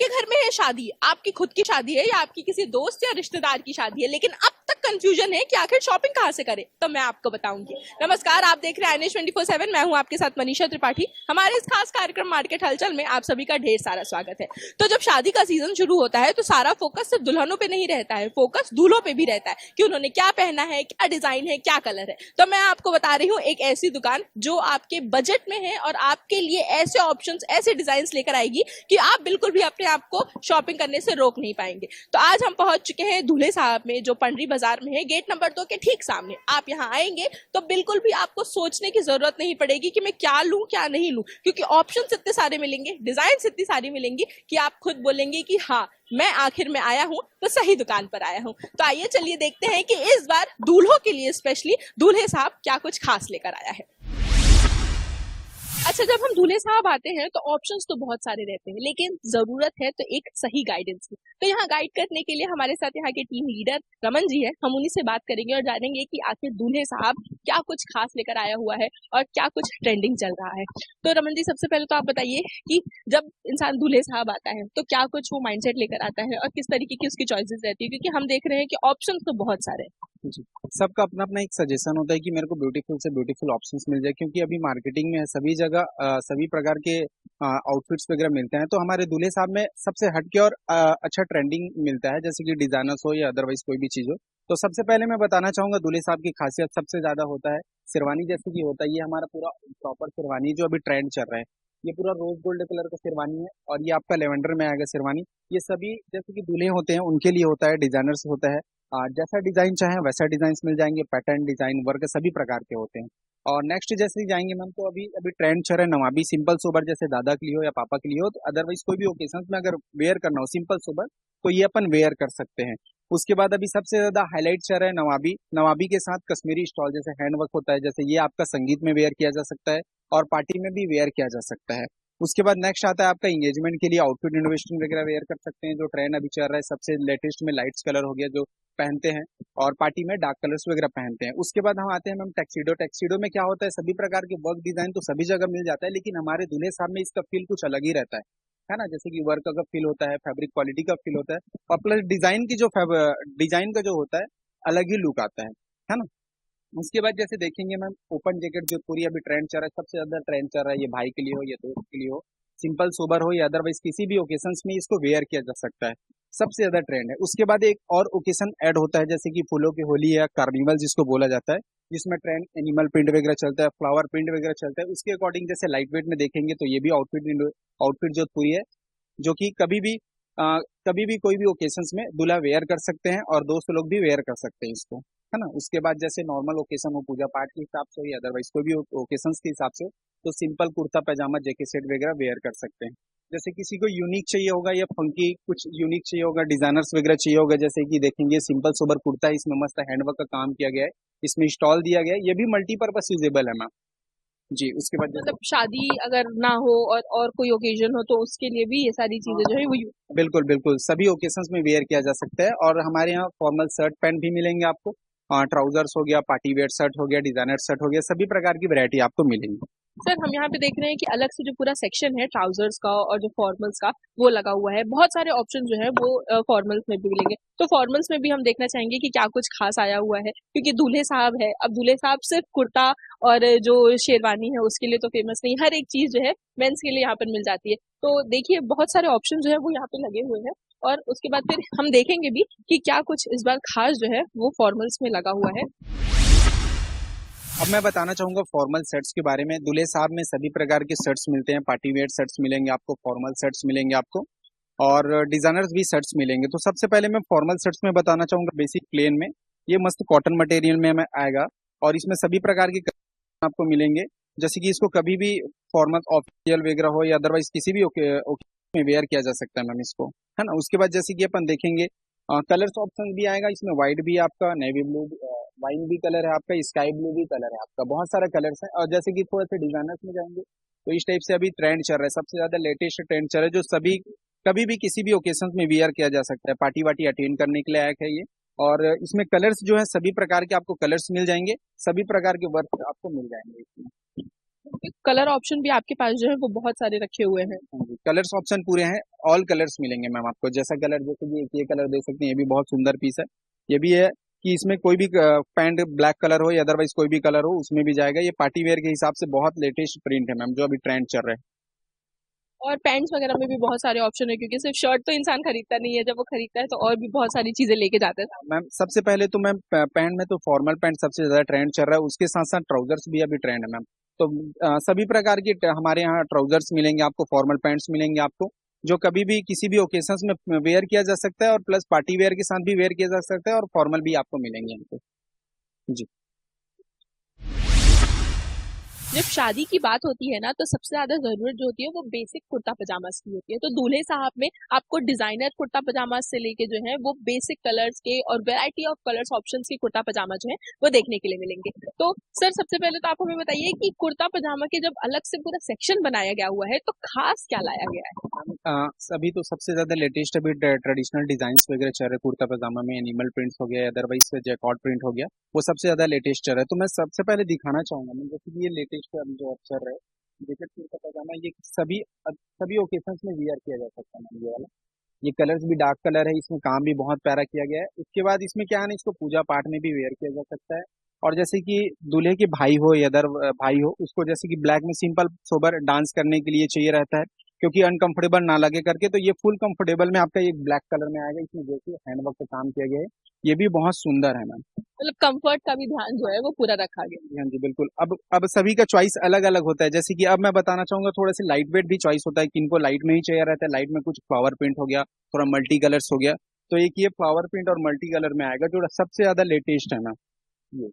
आपके घर में है शादी, आपकी खुद की शादी है या आपकी किसी दोस्त या रिश्तेदार की शादी है, लेकिन अब तक कंफ्यूजन है कि आखिर शॉपिंग कहाँ से करें, तो मैं आपको बताऊंगी। नमस्कार, आप देख रहे हैं NH 24/7। मैं हूं आपके साथ मनीषा त्रिपाठी। हमारे इस खास कार्यक्रम मार्केट हलचल में आप सभी का ढेर सारा स्वागत है। तो जब शादी का सीजन शुरू होता है तो सारा फोकस सिर्फ दुल्हनों पे नहीं रहता है, फोकस दूल्हों पे भी रहता है कि उन्होंने क्या पहना है, क्या डिजाइन है, क्या कलर है। तो मैं आपको बता रही हूँ एक ऐसी दुकान जो आपके बजट में है और आपके लिए ऐसे ऑप्शंस, ऐसे डिजाइन लेकर आएगी कि आप बिल्कुल भी अपने आप को शॉपिंग करने से रोक नहीं पाएंगे। तो आज हम पहुंच चुके हैं दूल्हे साहब में, जो पंडरी बाजार में है, गेट नंबर 2 के ठीक सामने। आप यहाँ आएंगे तो बिल्कुल भी आपको सोचने की जरूरत नहीं पड़ेगी कि मैं क्या लूं क्या नहीं लूं, क्योंकि ऑप्शंस इतने सारे मिलेंगे, डिजाइन इतनी सारी मिलेंगी कि आप खुद बोलेंगे कि हाँ, मैं आखिर में आया हूँ तो सही दुकान पर आया हूँ। तो आइए चलिए देखते हैं कि इस बार दूल्हों के लिए स्पेशली दूल्हे साहब क्या कुछ खास लेकर आया है। अच्छा, जब हम दूल्हे साहब आते हैं तो ऑप्शंस तो बहुत सारे रहते हैं, लेकिन जरूरत है तो एक सही गाइडेंस की। तो यहाँ गाइड करने के लिए हमारे साथ यहाँ के टीम लीडर रमन जी है। हम उन्हीं से बात करेंगे और जानेंगे कि आखिर दूल्हे साहब क्या कुछ खास लेकर आया हुआ है और क्या कुछ ट्रेंडिंग चल रहा है। तो रमन जी, सबसे पहले तो आप बताइए कि जब इंसान दूल्हे साहब आता है तो क्या कुछ वो माइंडसेट लेकर आता है और किस तरीके की उसकी चॉइसेस रहती है, क्योंकि हम देख रहे हैं कि ऑप्शंस तो बहुत सारे हैं। जी, सबका अपना अपना एक सजेशन होता है कि मेरे को ब्यूटीफुल से ब्यूटीफुल ऑप्शंस मिल जाए, क्योंकि अभी मार्केटिंग में सभी जगह सभी प्रकार के आउटफिट्स वगैरह मिलते हैं। तो हमारे दूल्हे साहब में सबसे हटके और अच्छा ट्रेंडिंग मिलता है, जैसे कि डिजाइनर्स हो या अदरवाइज कोई भी चीज हो। तो सबसे पहले मैं बताना चाहूंगा दूल्हे साहब की खासियत सबसे ज्यादा होता है शेरवानी, जैसे कि होता है ये हमारा पूरा प्रॉपर शेरवानी जो अभी ट्रेंड चल रहा है। ये पूरा रोज गोल्ड कलर का शेरवानी है और ये आपका लेवेंडर में आएगा शेरवानी। ये सभी जैसे कि दूल्हे होते हैं उनके लिए होता है, डिजाइनर्स होता है। जैसा डिजाइन चाहे वैसा डिजाइन मिल जाएंगे, पैटर्न डिजाइन वर्क सभी प्रकार के होते हैं। और नेक्स्ट जैसे जाएंगे मैम, तो अभी अभी ट्रेंड चल रहा है नवाबी सिंपल सोबर, जैसे दादा के लिए हो या पापा के लिए हो, तो अदरवाइज कोई भी ओकेजन में अगर वेयर करना हो सिंपल सोबर तो ये अपन वेयर कर सकते हैं। उसके बाद अभी सबसे ज्यादा हाईलाइट चल रहा है नवाबी। नवाबी के साथ कश्मीरी स्टॉल, जैसे हैंडवर्क होता है, जैसे ये आपका संगीत में वेयर किया जा सकता है और पार्टी में भी वेयर किया जा सकता है। उसके बाद नेक्स्ट आता है आपका इंगेजमेंट के लिए आउटफिट इनोवेशन वगैरह वेयर कर सकते हैं, जो ट्रेंड अभी चल रहा है सबसे लेटेस्ट में लाइट्स कलर हो गया जो पहनते हैं, और पार्टी में डार्क कलर्स वगैरह पहनते हैं। उसके बाद हम आते हैं मैम टैक्सीडो। टैक्सीडो में क्या होता है, सभी प्रकार के वर्क डिजाइन तो सभी जगह मिल जाता है, लेकिन हमारे दूल्हे साहब में इसका फील कुछ अलग ही रहता है ना। जैसे कि वर्क का फील होता है, फैब्रिक क्वालिटी का फील होता है, और प्लस डिजाइन की जो डिजाइन का जो होता है अलग ही लुक आता है ना। उसके बाद जैसे देखेंगे मैम ओपन जैकेट जो पूरी अभी ट्रेंड चल रहा है, सबसे ज्यादा ट्रेंड चल रहा है, ये भाई के लिए हो या दोस्त के लिए हो, सिंपल सोबर हो या अदरवाइज किसी भी ओकेशंस में इसको वेयर किया जा सकता है, सबसे ज्यादा ट्रेंड है। उसके बाद एक और ओकेशन ऐड होता है, जैसे कि फूलों की होली या कार्निवल जिसको बोला जाता है, जिसमें ट्रेंड एनिमल प्रिंट वगैरह चलता है, फ्लावर प्रिंट वगैरह चलता है। उसके अकॉर्डिंग जैसे लाइट वेट में देखेंगे तो ये भी आउटफिट आउटफिट जो पूरी है, जो कि कभी भी कोई भी ओकेशंस में दूल्हा वेयर कर सकते हैं और दोस्त लोग भी वेयर कर सकते हैं इसको, है ना। उसके बाद जैसे नॉर्मल ओकेशन हो, पूजा पाठ के हिसाब से हो या अदरवाइज कोई भी ओकेशंस के हिसाब से, तो सिंपल कुर्ता पैजामा जैकेट सेट वगैरह वेयर कर सकते हैं। जैसे किसी को यूनिक चाहिए होगा या फंकी कुछ यूनिक चाहिए होगा, डिजाइनर्स वगैरह चाहिए होगा, जैसे कि देखेंगे सिंपल सोबर कुर्ता है, इसमें मस्त हैंडवर्क का काम किया गया है, इसमें स्टॉल दिया गया है, ये भी मल्टीपर्पज यूजेबल है मैम। जी, उसके बाद मतलब शादी अगर ना हो और कोई ओकेजन हो तो उसके लिए भी ये सारी चीजें जो है वो बिल्कुल बिल्कुल सभी ओकेशंस में वेयर किया जा सकता है। और हमारे यहाँ फॉर्मल शर्ट पैंट भी मिलेंगे आपको, ट्राउजर्स हो गया, पार्टी वेयर शर्ट हो गया, डिजाइनर शर्ट हो गया, सभी प्रकार की वैरायटी आपको मिलेंगी। सर, हम यहाँ पे देख रहे हैं कि अलग से जो पूरा सेक्शन है ट्राउजर्स का और जो फॉर्मल्स का वो लगा हुआ है। बहुत सारे ऑप्शन जो है वो फॉर्मल्स में भी मिलेंगे। तो फॉर्मल्स में भी हम देखना चाहेंगे कि क्या कुछ खास आया हुआ है, क्योंकि दूल्हे साहब है, अब दूल्हे साहब सिर्फ कुर्ता और जो शेरवानी है उसके लिए तो फेमस नहीं, हर एक चीज जो है मेंस के लिए यहाँ पर मिल जाती है। तो देखिए बहुत सारे ऑप्शन जो है वो यहाँ पे लगे हुए हैं और उसके बाद फिर हम देखेंगे भी कि क्या कुछ इस बार खास जो है वो फॉर्मल्स में लगा हुआ है। अब मैं बताना चाहूंगा फॉर्मल शर्ट्स के बारे में। दूल्हे साहब में सभी प्रकार के शर्ट्स मिलते हैं, पार्टी वेयर शर्ट्स मिलेंगे आपको, फॉर्मल शर्ट्स मिलेंगे आपको, और डिजाइनर्स भी शर्ट्स मिलेंगे। तो सबसे पहले मैं फॉर्मल शर्ट्स में बताना चाहूंगा बेसिक प्लेन में, ये मस्त कॉटन मटेरियल में आएगा और इसमें सभी प्रकार के आपको मिलेंगे। जैसे कि इसको कभी भी फॉर्मल ऑफिशियल वगैरह हो या अदरवाइज किसी भी में वेयर किया जा सकता है मैम इसको, है ना। उसके बाद जैसे कि अपन देखेंगे कलर्स ऑप्शन भी आएगा इसमें, व्हाइट भी आपका, नेवी ब्लू, वाइन भी कलर है आपका, स्काई ब्लू भी कलर है आपका, बहुत सारे कलर्स हैं। और जैसे कि थोड़ा सा डिजाइनर्स में जाएंगे तो इस टाइप से अभी ट्रेंड चल रहा है, सबसे ज्यादा लेटेस्ट ट्रेंड चल रहा है, जो सभी कभी भी किसी भी ओकेशन में वियर किया जा सकता है, पार्टी वार्टी अटेंड करने के लिए आया है ये। और इसमें कलर्स जो है सभी प्रकार के आपको कलर्स मिल जाएंगे, सभी प्रकार के वर्क आपको मिल जाएंगे इसमें। पे कलर ऑप्शन भी आपके पास जो है वो बहुत सारे रखे हुए हैं। कलर्स ऑप्शन पूरे हैं, ऑल कलर्स मिलेंगे मैम आपको। जैसा कलर, जैसे कि ये कलर देख सकते हैं, ये भी बहुत सुंदर पीस है। ये भी है कि इसमें कोई भी पैंट ब्लैक कलर हो या अदरवाइज कोई भी कलर हो उसमें भी जाएगा। ये पार्टी वेयर के हिसाब से बहुत लेटेस्ट प्रिंट है मैम, जो अभी ट्रेंड चल रहा है। और पैंट्स वगैरह में भी बहुत सारे ऑप्शन है, क्योंकि सिर्फ शर्ट तो इंसान खरीदता नहीं है, जब वो खरीदता है तो और भी बहुत सारी चीजें लेके जाता है साथ। मैम सबसे पहले तो मैम पैंट में तो फॉर्मल पैंट सबसे ज्यादा ट्रेंड चल रहा है, उसके साथ साथ ट्राउजर्स भी अभी ट्रेंड है मैम। तो सभी प्रकार की हमारे यहाँ ट्राउजर्स मिलेंगे आपको, फॉर्मल पैंट्स मिलेंगे आपको, जो कभी भी किसी भी ओकेजन्स में वेयर किया जा सकता है, और प्लस पार्टी वेयर के साथ भी वेयर किया जा सकता है, और फॉर्मल भी आपको मिलेंगे हमको। जी। जब शादी की बात होती है ना, तो सबसे ज्यादा जरूरत जो होती है वो बेसिक कुर्ता पजामास की होती है। तो दूल्हे साहब में आपको डिजाइनर कुर्ता पजामा से लेके जो है वो बेसिक कलर्स के और वैरायटी ऑफ कलर्स ऑप्शंस के कुर्ता पजामा जो है वो देखने के लिए मिलेंगे। तो सर सबसे पहले तो आप हमें बताइए कि कुर्ता पजामा के जब अलग से पूरा सेक्शन बनाया गया हुआ है तो खास क्या लाया गया है। अभी तो सबसे ज्यादा लेटेस्ट अभी ट्रेडिशनल डिजाइन वगैरह चल रहे हैं कुर्ता पजामा में, एनिमल प्रिंट्स हो गया, अदरवाइज जैकॉर्ड प्रिंट हो गया, वो सबसे ज्यादा लेटेस्ट चल रहा है। तो मैं सबसे पहले दिखाना चाहूंगा मैं, जैसे कि ये लेटेस्ट जो अब चल रहा है जैकेट कुर्ता पजामा, ये सभी ओकेजन्स में वियर किया जा सकता है मैम। ये वाला, ये कलर्स भी डार्क कलर है, इसमें काम भी बहुत प्यारा किया गया है। उसके बाद इसमें क्या है ना, इसको पूजा पाठ में भी वेयर किया जा सकता है। और जैसे कि दूल्हे के भाई हो या अदर भाई हो, उसको जैसे कि ब्लैक में सिंपल सोबर डांस करने के लिए चाहिए रहता है, क्योंकि अनकंफर्टेबल ना लगे करके, तो ये फुल कंफर्टेबल में आपका ये ब्लैक कलर में आएगा। इसमें देखिए हैंडवर्क का काम किया गया है, ये भी बहुत सुंदर है मैम। मतलब कंफर्ट का भी ध्यान जो है वो पूरा रखा गया। हाँ जी बिल्कुल। अब सभी का चॉइस अलग अलग होता है। जैसे कि अब मैं बताना चाहूंगा, थोड़ा सा लाइट वेट भी चॉइस होता है, किनको लाइट में ही चाहिए रहता है। लाइट में कुछ फ्लावर प्रिंट हो गया, थोड़ा मल्टी कलर्स हो गया, तो एक ये फ्लावर प्रिंट और मल्टी कलर में आएगा, जो सबसे ज्यादा लेटेस्ट है मैम। ये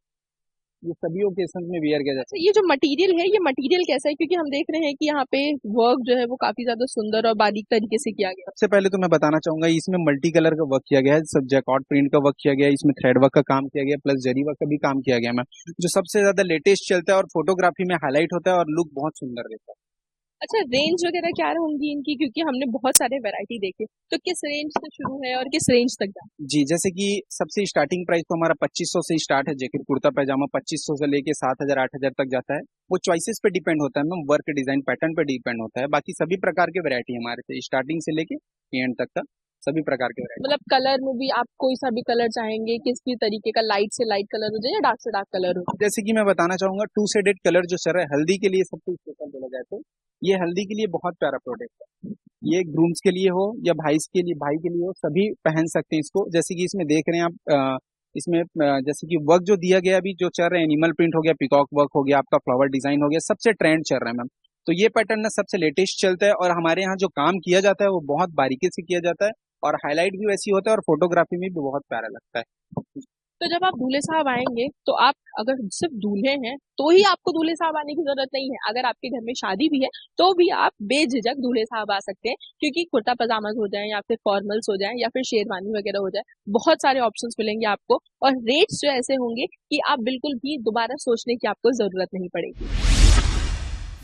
ये सभी ओकेशन में वियर किया जाता अच्छा, ये जो मटेरियल है ये मटेरियल कैसा है, क्योंकि हम देख रहे हैं कि यहाँ पे वर्क जो है वो काफी ज्यादा सुंदर और बारीक तरीके से किया गया है। सबसे पहले तो मैं बताना चाहूंगा, इसमें मल्टी कलर का वर्क किया गया है, सब जैकॉर्ड प्रिंट का वर्क किया गया है, इसमें थ्रेड वर्क का काम किया गया, प्लस जरी वर्क का भी काम किया गया मैम, जो सबसे ज्यादा लेटेस्ट चलता है और फोटोग्राफी में हाईलाइट होता है और लुक बहुत सुंदर रहता है। है। अच्छा, रेंज वगैरह क्या होंगी इनकी, क्योंकि हमने बहुत सारे वैरायटी देखे, तो किस रेंज से शुरू है और किस रेंज तक जाए। जी, जैसे कि सबसे स्टार्टिंग प्राइस तो हमारा 2500 से स्टार्ट है। जैकेट कुर्ता पैजामा 2500 से लेके 7000 8000 तक जाता है। वो चॉइसेस पे डिपेंड होता है मैम, वर्क डिजाइन पैटर्न पे डिपेंड होता है। बाकी सभी प्रकार के वैरायटी हमारे से स्टार्टिंग से लेके एंड तक का सभी प्रकार के वैरायटी। मतलब कलर में भी आप कोई सा भी कलर चाहेंगे, किस भी तरीके का, लाइट से लाइट कलर हो जाए या डार्क से डार्क कलर हो। जैसे कि मैं बताना चाहूंगा, टू शेडेड कलर जो सर है हल्दी के लिए सबसे स्पेशल बोला जाए तो, ये हल्दी के लिए बहुत प्यारा प्रोडक्ट है। ये ग्रूम्स के लिए हो या भाई के लिए हो, सभी पहन सकते हैं इसको। जैसे कि इसमें देख रहे हैं आप, इसमें जैसे कि वर्क जो दिया गया अभी जो चल रहा है, एनिमल प्रिंट हो गया, पिकॉक वर्क हो गया, आपका फ्लावर डिजाइन हो गया, सबसे ट्रेंड चल रहा है मैम। तो ये पैटर्न ना सबसे लेटेस्ट चलता है, और हमारे यहाँ जो काम किया जाता है वो बहुत बारीकी से किया जाता है, और हाईलाइट भी वैसी होता है, और फोटोग्राफी में भी बहुत प्यारा लगता है। तो जब आप दूल्हे साहब आएंगे तो आप अगर सिर्फ दूल्हे हैं तो ही आपको दूल्हे साहब आने की जरूरत नहीं है। अगर आपके घर में शादी भी है तो भी आप बेझिझक दूल्हे साहब आ सकते हैं, क्योंकि कुर्ता पजामा हो जाए या फिर फॉर्मल्स हो जाए या फिर शेरवानी वगैरह हो जाए, बहुत सारे ऑप्शंस मिलेंगे आपको। और रेट्स जो ऐसे होंगे कि आप बिल्कुल भी दोबारा सोचने की आपको जरूरत नहीं पड़ेगी।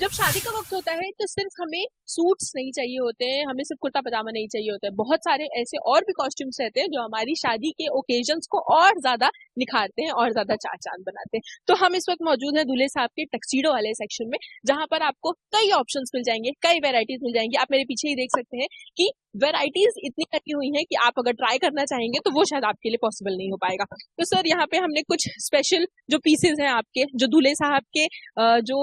जब शादी का वक्त होता है तो सिर्फ हमें सूट्स नहीं चाहिए होते हैं, हमें सिर्फ कुर्ता पजामा नहीं चाहिए होता है, बहुत सारे ऐसे और भी कॉस्ट्यूम्स रहते हैं जो हमारी शादी के ओकेजन्स को और ज्यादा निखारते हैं और ज्यादा चार चांद बनाते हैं। तो हम इस वक्त मौजूद हैं दूल्हे साहब के टक्सीडो वाले सेक्शन में, जहां पर आपको कई ऑप्शंस मिल जाएंगे, कई वेराइटीज मिल जाएंगी। आप मेरे पीछे ही देख सकते हैं कि वेराइटीज इतनी लगी हुई हैं कि आप अगर ट्राई करना चाहेंगे तो वो शायद आपके लिए पॉसिबल नहीं हो पाएगा। तो सर यहाँ पे हमने कुछ स्पेशल जो पीसेज हैं आपके, जो दूल्हे साहब के जो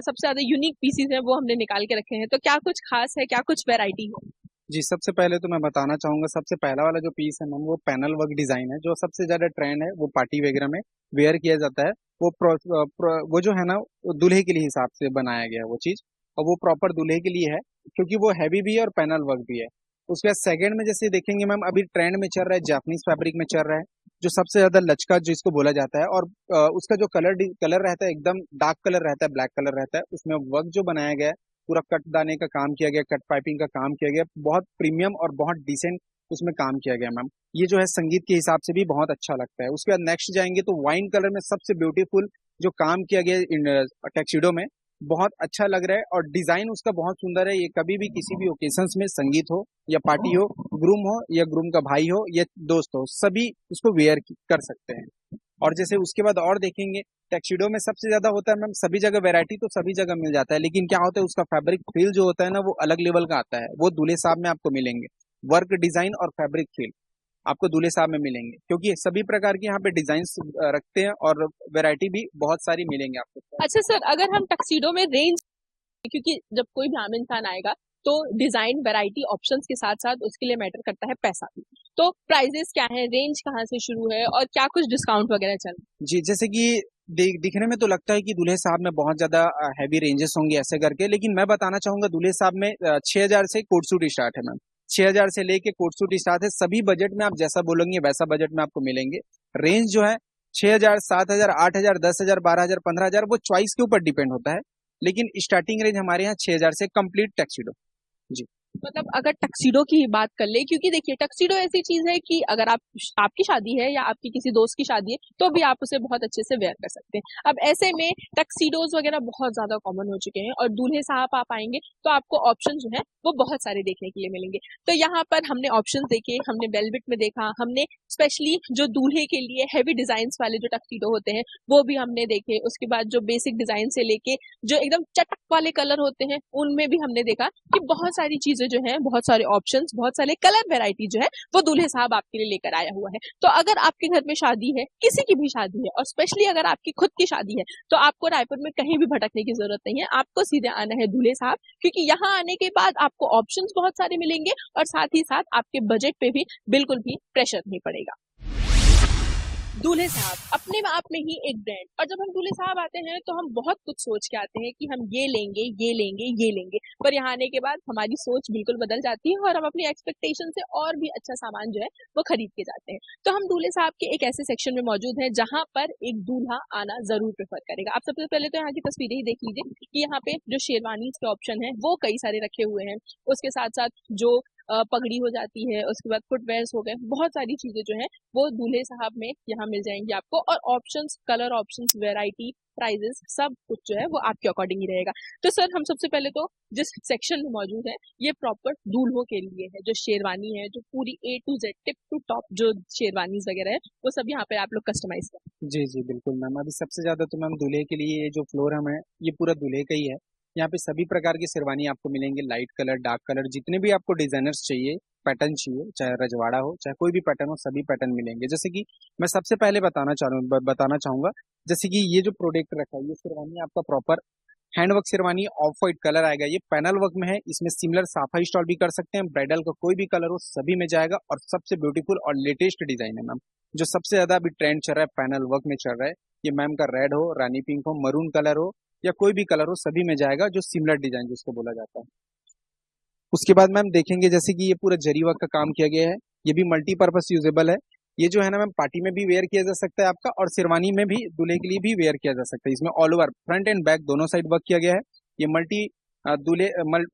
सबसे ज्यादा यूनिक पीसेस हैं वो हमने निकाल के रखे हैं। तो क्या कुछ खास है, क्या कुछ वैरायटी है। जी, सबसे पहले तो मैं बताना चाहूंगा, सबसे पहला वाला जो पीस है मैम, वो पैनल वर्क डिजाइन है, जो सबसे ज्यादा ट्रेंड है, वो पार्टी वगैरह में वेयर किया जाता है। वो जो है ना, वो दूल्हे के लिए हिसाब से बनाया गया है वो चीज, और वो प्रॉपर दूल्हे के लिए है, क्योंकि वो हैवी भी है और पैनल वर्क भी है। उसके बाद सेकंड में जैसे देखेंगे मैम, अभी ट्रेंड में चल रहा है, जापानीज फैब्रिक में चल रहा है, जो सबसे ज्यादा लचका जिसको बोला जाता है, और उसका जो कलर रहता है एकदम डार्क कलर रहता है, ब्लैक कलर रहता है। उसमें वर्क जो बनाया गया है, पूरा कट दाने का काम किया गया, कट पाइपिंग का काम किया गया, बहुत प्रीमियम और बहुत डिसेंट उसमें काम किया गया मैम। ये जो है संगीत के हिसाब से भी बहुत अच्छा लगता है। उसके बाद नेक्स्ट जाएंगे तो वाइन कलर में सबसे ब्यूटीफुल जो काम किया गया इन टैक्सीडो में, बहुत अच्छा लग रहा है, और डिजाइन उसका बहुत सुंदर है। ये कभी भी किसी भी ओकेजन्स में, संगीत हो या पार्टी हो, ग्रूम हो या ग्रूम का भाई हो या दोस्त हो, सभी उसको वेयर कर सकते हैं। और जैसे उसके बाद और देखेंगे टैक्सीडो में सबसे ज्यादा होता है मैम, सभी जगह वैरायटी तो सभी जगह मिल जाता है, लेकिन क्या होता है उसका फैब्रिक फील जो होता है ना वो अलग लेवल का आता है, वो दूल्हे साहब में आपको मिलेंगे। वर्क डिजाइन और फैब्रिक फील आपको दूल्हे साहब में मिलेंगे, क्योंकि सभी प्रकार के यहाँ पे डिजाइन रखते हैं और वैरायटी भी बहुत सारी मिलेंगे आपको। अच्छा सर, अगर हम टक्सीडो में रेंज, क्योंकि जब कोई भी आम इंसान आएगा तो डिजाइन, वैरायटी, ऑप्शंस के साथ साथ उसके लिए मैटर करता है पैसा भी। तो प्राइजेस क्या है, रेंज कहाँ से शुरू है और क्या कुछ डिस्काउंट वगैरह चल रहा है? जी, जैसे कि दिखने में तो लगता है कि दूल्हे साहब में बहुत ज्यादा हैवी रेंजेस होंगे ऐसे करके, लेकिन मैं बताना चाहूंगा दूल्हे साहब में 6,000 से कोट सूट स्टार्ट है मैम। 6,000 से लेके कोट सूट स्टार्ट है, सभी बजट में आप जैसा बोलेंगे वैसा बजट में आपको मिलेंगे। रेंज जो है 6,000, 7,000, 8,000, 10,000, 12,000, 15,000 वो चॉइस के ऊपर डिपेंड होता है, लेकिन स्टार्टिंग रेंज हमारे यहाँ 6,000 से कंप्लीट टैक्सीडो। जी। मतलब अगर टक्सीडो की ही बात कर ले, क्योंकि देखिए टक्सीडो ऐसी चीज है कि अगर आप, आपकी शादी है या आपकी किसी दोस्त की शादी है तो भी आप उसे बहुत अच्छे से वेयर कर सकते हैं। अब ऐसे में टक्सीडोज वगैरह बहुत ज्यादा कॉमन हो चुके हैं और दूल्हे साहब आप आएंगे तो आपको ऑप्शन जो है वो बहुत सारे देखने के लिए मिलेंगे। तो यहाँ पर हमने ऑप्शन देखे, हमने वेलवेट में देखा, हमने स्पेशली जो दूल्हे के लिए हैवी डिजाइन वाले जो टक्सीडो होते हैं वो भी हमने देखे। उसके बाद जो बेसिक डिजाइन से लेके जो एकदम चटक वाले कलर होते हैं उनमें भी हमने देखा कि बहुत सारी चीजें जो है, बहुत सारे ऑप्शंस, बहुत सारे कलर वैरायटी जो है वो दूल्हे साहब आपके लिए लेकर आया हुआ है। तो अगर आपके घर में शादी है, किसी की भी शादी है, और स्पेशली अगर आपकी खुद की शादी है, तो आपको रायपुर में कहीं भी भटकने की जरूरत नहीं है, आपको सीधे आना है दूल्हे साहब, क्योंकि यहाँ आने के बाद आपको ऑप्शंस बहुत सारे मिलेंगे और साथ ही साथ आपके बजट पे भी बिल्कुल भी प्रेशर नहीं पड़ेगा। दूल्हे साहब अपने आप में ही एक ब्रांड, और जब हम दूल्हे साहब आते हैं तो हम बहुत कुछ सोच के आते हैं कि हम ये लेंगे, ये लेंगे, ये लेंगे, पर यहाँ आने के बाद हमारी सोच बिल्कुल बदल जाती है और हम अपनी एक्सपेक्टेशन से और भी अच्छा सामान जो है वो खरीद के जाते हैं। तो हम दूल्हे साहब के एक ऐसे सेक्शन में मौजूद हैं जहाँ पर एक दूल्हा आना जरूर प्रेफर करेगा। आप सबसे पहले तो यहाँ की तस्वीरें ही देख लीजिए कि यहाँ पे जो शेरवानी के ऑप्शन है वो कई सारे रखे हुए हैं। उसके साथ साथ जो पगड़ी हो जाती है, उसके बाद फुटवेयर्स हो गए, बहुत सारी चीजें जो है वो दूल्हे साहब में यहाँ मिल जाएंगी आपको, और options, colour options, variety, prices, सब कुछ जो है वो आपके अकॉर्डिंग ही रहेगा। तो सर हम सबसे पहले तो जिस सेक्शन में मौजूद है ये प्रॉपर दूल्हों के लिए है। जो शेरवानी है, जो पूरी A to Z, tip to top जो शेरवानी वगैरह है वो सब यहाँ पे आप लोग कस्टमाइज करें। जी जी बिल्कुल मैम, अभी सबसे ज्यादा तो मैम दूल्हे के लिए ये जो फ्लोर हमें ये पूरा दूल्हे का ही है। यहाँ पे सभी प्रकार की शेरवानी आपको मिलेंगे, लाइट कलर, डार्क कलर, जितने भी आपको डिजाइनर्स चाहिए, पैटर्न चाहिए, चाहे रजवाड़ा हो चाहे कोई भी पैटर्न हो, सभी पैटर्न मिलेंगे। जैसे कि मैं सबसे पहले बताना चाहूंगा, जैसे कि ये जो प्रोडक्ट रखा है ये शेरवानी आपका proper handwork sherwani, of white colour आएगा, ये पैनल वर्क में है, इसमें सिमिलर साफा स्टॉल भी कर सकते हैं, ब्राइडल का कोई भी कलर हो सभी में जाएगा, और सबसे ब्यूटीफुल और लेटेस्ट डिजाइन है मैम, जो सबसे ज्यादा अभी ट्रेंड चल रहा है, पैनल वर्क में चल रहा है। ये मैम का रेड हो, रानी पिंक हो, मरून कलर हो या कोई भी कलर हो, सभी में जाएगा, जो सिमिलर डिजाइन जिसको बोला जाता है। उसके बाद मैम देखेंगे जैसे कि ये पूरा जरी वर्क का काम किया गया है, ये भी मल्टीपर्पज यूजेबल है। ये जो है ना मैम पार्टी में भी वेयर किया जा सकता है आपका, और शेरवानी में भी दूल्हे के लिए भी वेयर किया जा सकता है। इसमें all over front end back दोनों साइड वर्क किया गया है। ये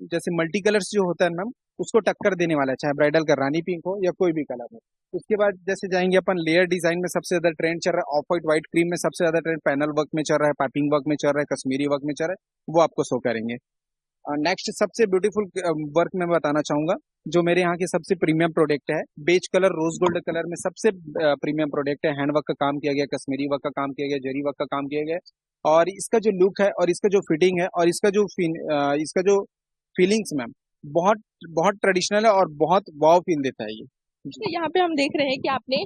जैसे मल्टी कलर्स जो होता है मैम उसको टक्कर देने वाला है, चाहे ब्राइडल का रानी पिंक हो या कोई भी कलर हो। उसके बाद जैसे जाएंगे अपन लेयर डिजाइन में, सबसे ज्यादा ट्रेंड चल रहा है ऑफ व्हाइट व्हाइट क्रीम में, सबसे ज्यादा ट्रेंड पैनल वर्क में चल रहा है, पाइपिंग वर्क में चल रहा है, कश्मीरी वर्क में चल रहा है, वो आपको शो करेंगे। नेक्स्ट सबसे ब्यूटीफुल वर्क में बताना चाहूंगा, जो मेरे यहाँ की सबसे प्रीमियम प्रोडक्ट है, beige colour rose gold colour में सबसे प्रीमियम प्रोडक्ट है। हैंडवर्क का काम किया गया, कश्मीरी वर्क का काम किया गया, जरी वर्क का काम किया गया, और इसका जो लुक है और इसका जो फिटिंग है और इसका जो फीलिंग्स मैम बहुत बहुत ट्रेडिशनल है और बहुत वाव फील देता है ये। तो यहाँ पे हम देख रहे हैं कि आपने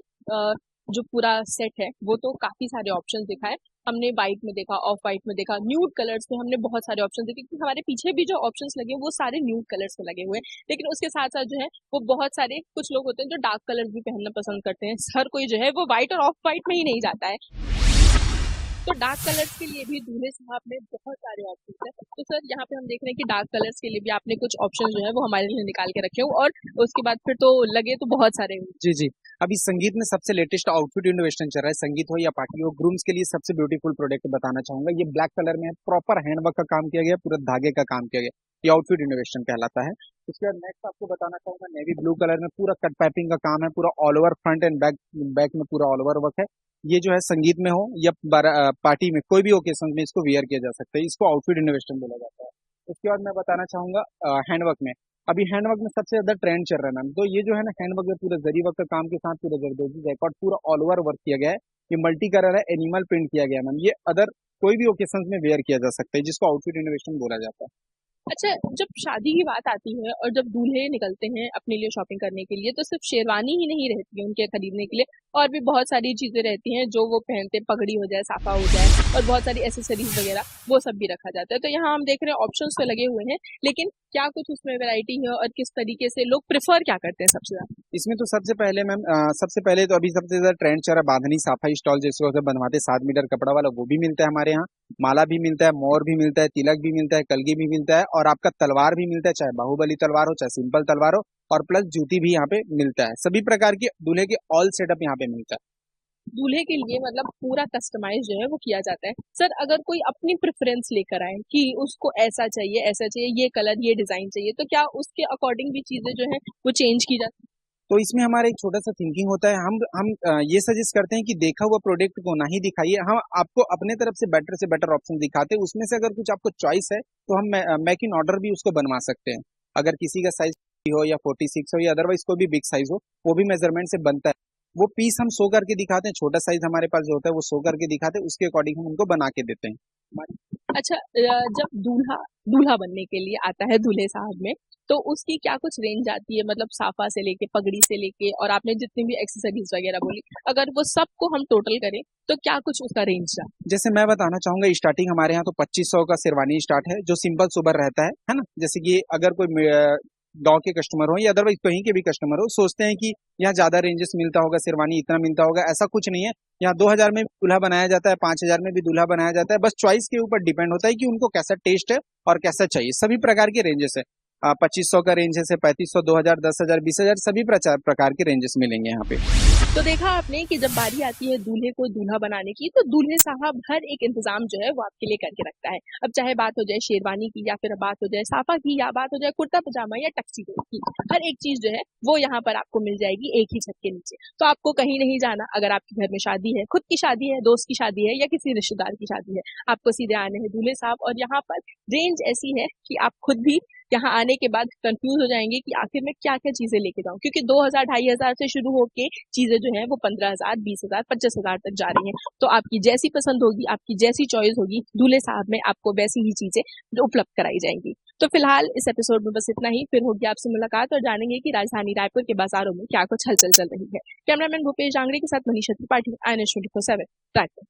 जो पूरा सेट है वो तो काफी सारे ऑप्शंस दिखाए। हमने वाइट में देखा, ऑफ वाइट में देखा, न्यूड कलर्स में हमने बहुत सारे ऑप्शंस देखे, क्योंकि हमारे पीछे भी जो ऑप्शंस लगे हैं वो सारे न्यूड कलर्स में लगे हुए हैं। लेकिन उसके साथ साथ जो है वो बहुत सारे कुछ लोग होते हैं जो डार्क कलर्स भी पहनना पसंद करते हैं। हर कोई जो है वो व्हाइट और ऑफ वाइट में ही नहीं जाता है। तो डार्क कलर्स के लिए भी दूल्हे साहब में बहुत सारे ऑप्शंस हैं। तो सर यहाँ पे हम देख रहे हैं कि डार्क कलर्स के लिए भी आपने कुछ ऑप्शन जो है वो हमारे लिए निकाल के रखे हो, और उसके बाद फिर तो लगे तो बहुत सारे होंगे। जी जी, अभी संगीत में सबसे लेटेस्ट आउटफिट इनोवेशन चल रहा है, संगीत हो या पार्टी हो, ग्रूम्स के लिए सबसे ब्यूटीफुल प्रोडक्ट बताना चाहूंगा। ये ब्लैक कलर में है, प्रॉपर हैंडवर्क का काम किया गया, पूरा धागे का काम किया गया, ये आउटफिट इनोवेशन कहलाता है। उसके बाद नेक्स्ट आपको बताना चाहूंगा, नेवी ब्लू कलर में पूरा कट पाइपिंग का काम है, पूरा all over front end back में पूरा ऑल ओवर वर्क है। ये जो है संगीत में हो या पार्टी में, कोई भी ओकेशन में इसको वियर किया जा सकता है, इसको आउटफिट इनोवेशन बोला जाता है। उसके बाद मैं बताना चाहूंगा हैंडवर्क में अभी हैंडवर्क में सबसे ज्यादा ट्रेंड चल रहा है मैम। तो ये जो है ना हैंडवर्क है, पूरा जरी वर्क का काम के साथ पूरा जरदोजी जैकॉट पूरा ऑल ओवर वर्क किया गया है। ये मल्टी कलर है, एनिमल प्रिंट किया गया है मैम। ये अदर कोई भी ओकेशन में वेयर किया जा सकता है, जिसको आउटफिट इनोवेशन बोला जाता है। अच्छा, जब शादी की बात आती है और जब दूल्हे निकलते हैं अपने लिए शॉपिंग करने के लिए, तो सिर्फ शेरवानी ही नहीं रहती है उनके खरीदने के लिए, और भी बहुत सारी चीजें रहती हैं जो वो पहनते हैं, पगड़ी हो जाए, साफा हो जाए, और बहुत सारी एसेसरीज वगैरह वो सब भी रखा जाता है। तो यहाँ हम देख रहे हैं ऑप्शंस तो लगे हुए हैं, लेकिन क्या कुछ उसमें वैरायटी है और किस तरीके से लोग प्रेफर क्या करते हैं सबसे ज्यादा? इसमें तो सबसे पहले मैम सबसे पहले तो अभी सबसे ज्यादा ट्रेंड चल रहा है बांधनी साफा स्टॉल, जिसको होता है बनवाते 7 मीटर कपड़ा वाला, वो भी मिलता है हमारे यहाँ। माला भी मिलता है, मोर भी मिलता है, तिलक भी मिलता है, कलगी भी मिलता है, और आपका तलवार भी मिलता है, चाहे बाहुबली तलवार हो चाहे सिंपल तलवार हो, और प्लस जूती भी यहाँ पे मिलता है। सभी प्रकार के दूल्हे के ऑल सेटअप यहाँ पे मिलता है। दूल्हे के लिए मतलब पूरा कस्टमाइज जो है वो किया जाता है। सर, अगर कोई अपनी प्रेफरेंस लेकर आए कि उसको ऐसा चाहिए, ये कलर, ये डिजाइन चाहिए, तो क्या उसके अकॉर्डिंग भी चीजें जो है वो चेंज की जाती है? तो इसमें हमारा एक छोटा सा थिंकिंग होता है। हम ये सजेस्ट करते हैं कि देखा हुआ प्रोडक्ट को ना ही दिखाइए, हम आपको अपने तरफ से बेटर ऑप्शन दिखाते हैं। उसमें से अगर कुछ आपको चॉइस है तो हम मेक इन ऑर्डर भी उसको बनवा सकते हैं। अगर किसी का साइज हो या 46 हो या अदरवाइज कोई भी बिग साइज हो, वो भी मेजरमेंट से बनता है। वो पीस हम शो करके दिखाते हैं, छोटा साइज हमारे पास जो होता है वो शो करके दिखाते हैं, उसके अकॉर्डिंग हम उनको बना के देते हैं। अच्छा, जब दूल्हा दूल्हा बनने के लिए आता है दूल्हे साहब में, तो उसकी क्या कुछ रेंज आती है? मतलब साफा से लेके, पगड़ी से लेके, और आपने जितनी भी एक्सेसरीज वगैरह बोली, अगर वो सबको हम टोटल करें तो क्या कुछ उसका रेंज था? जैसे मैं बताना चाहूंगा, स्टार्टिंग हमारे यहाँ तो 2500 का शेरवानी स्टार्ट है, जो सिंपल सोबर रहता है ना। जैसे कि अगर कोई गांव के कस्टमर हो या अदरवाइज कहीं के भी कस्टमर हो, सोचते हैं कि यहाँ ज्यादा रेंजेस मिलता होगा, शेरवानी इतना मिलता होगा, ऐसा कुछ नहीं है। यहाँ 2000 में भी दूल्हा बनाया जाता है, 5000 में भी दूल्हा बनाया जाता है। बस चॉइस के ऊपर डिपेंड होता है कि उनको कैसा टेस्ट है और कैसा चाहिए। सभी प्रकार के रेंजेस है। 2500 का रेंज है, 3500, 2000, 10,000, 20,000, सभी प्रकार के रेंजेस मिलेंगे यहाँ पे। तो देखा आपने कि जब बारी आती है दूल्हे को दूल्हा बनाने की, तो दूल्हे साहब हर एक इंतजाम जो है वो आपके लिए करके रखता है। अब चाहे बात हो जाए शेरवानी की, या फिर बात हो जाए साफा की, या बात हो जाए कुर्ता पजामा या टक्सीडो की, हर एक चीज जो है वो यहाँ पर आपको मिल जाएगी एक ही छत के नीचे। तो आपको कहीं नहीं जाना। अगर आपके घर में शादी है, खुद की शादी है, दोस्त की शादी है, या किसी रिश्तेदार की शादी है, आपको सीधे आने हैं दूल्हे साहब, और यहाँ पर रेंज ऐसी है कि आप खुद भी यहाँ आने के बाद कंफ्यूज हो जाएंगे कि आखिर में क्या क्या चीजें लेके जाऊं, क्योंकि 2000 2,500 से शुरू होके चीजें जो है वो 15,000, 20,000, 25,000 तक जा रही हैं। तो आपकी जैसी पसंद होगी, आपकी जैसी चॉइस होगी, दूल्हे साहब में आपको वैसी ही चीजें उपलब्ध कराई जाएंगी। तो फिलहाल इस एपिसोड में बस इतना ही। फिर होगी आपसे मुलाकात और जानेंगे कि राजधानी रायपुर के बाजारों में क्या कुछ हलचल चल रही है। कैमरामैन भूपेश जांगड़े के साथ मनीषा त्रिपाठी, INS 24/7 रायपुर।